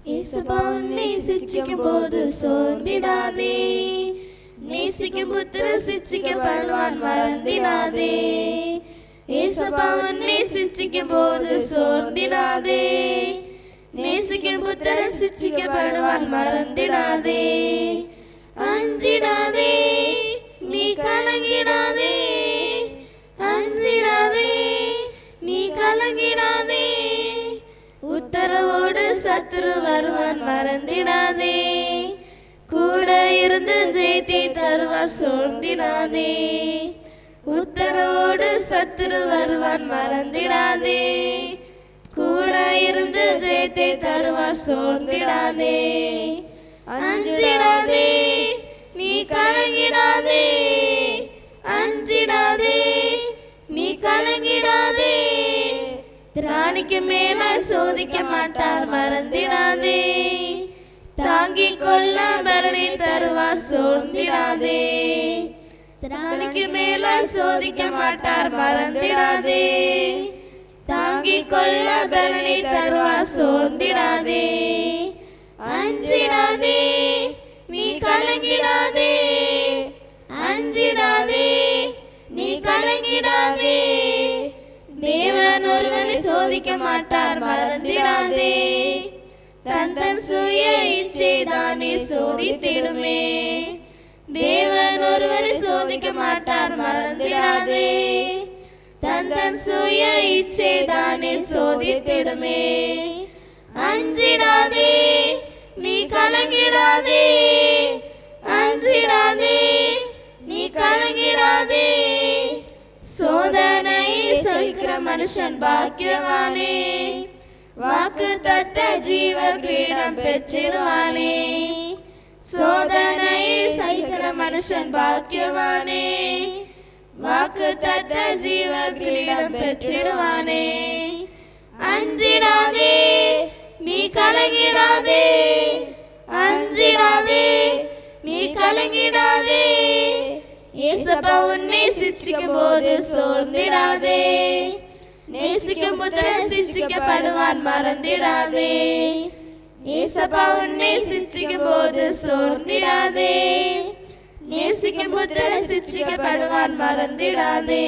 இயேசுவா உன்னை சிட்சிக்கும் போது சோர்ந்திடாதே. நேசிக்கும் புத்திரன் சிட்சிக்கப்படுவான் மறந்திடாதே. இயேசுவா உன்னை சிட்சிக்கும் போது சோர்ந்திடாதே. நேசிக்கும் புத்திரன் சிட்சிக்கப்படுவான் மறந்திடாதே. அஞ்சிடாதே, நீ கலங்கிடாதே. அஞ்சிடாதே, நீ கலங்கிடாதே. உத்தரவோடு சத்துரு வருவான் மறந்திடாதே. கூட இருந்து ஜெயத்தை தருவார் சோர்ந்திடாதே. உத்தரவோடு சத்துரு வருவான் மறந்திடாதே. கூட இருந்து ஜெயத்தை தருவார் சோர்ந்திடாதே. அஞ்சிடாதே, நீ கலங்கிடாதே. அஞ்சிடாதே, நீ கலங்கிடாதே. திராணிக்கு மேல சோதிக்க மாட்டார் மறந்திடாதே. தாங்கிக் கொள்ள பலனை தருவார் சோர்ந்திடாதே. திராணிக்கு மேல சோதிக்க மாட்டார் மறந்திடாதே. தாங்கிக் கொள்ள பலனை தருவார் சோர்ந்திடாதே. அஞ்சிடாதே, நீ கலங்கிடாதே. அஞ்சிடாதே, நீ கலங்கிடாதே. தேவன் ஒருவனை சோதிக்க மாட்டார் மறந்திடாதே. தன் சுய இச்சை தானே சோதித்திடுமே. தேவன் ஒருவனை சோதிக்க மாட்டார் மறந்திடாதே. தன் சுய இச்சை தானே சோதித்திடுமே. அஞ்சிடாதே, நீ கலங்கிடாதே. அஞ்சிடாதே, நீ கலங்கிடாதே. சோதனை சகிக்கிற மனுஷன் பாக்கியவானே. வாக்கு தத்த ஜீவ கிரீடம் பெற்றிடுவானே. சோதனை சகிக்கிற மனுஷன் பாக்கியவானே. வாக்கு தத்த ஜீவ கிரீடம் பெற்றிடுவானே. அஞ்சிடாதே, நீ கலங்கிடாதே. அஞ்சிடாதே, நீ கலங்கிடாதே. இயேசுவா உன்னை சிட்சிக்கும் போது சோர்ந்திடாதே. நேசிக்கும் புத்திரன் சிட்சிக்கப்படுவான் மறந்திடாதே. இயேசுவா உன்னை சிட்சிக்கும் போது சோர்ந்திடாதே. நேசிக்கும் புத்திரன் சிட்சிக்கப்படுவான் மறந்திடாதே.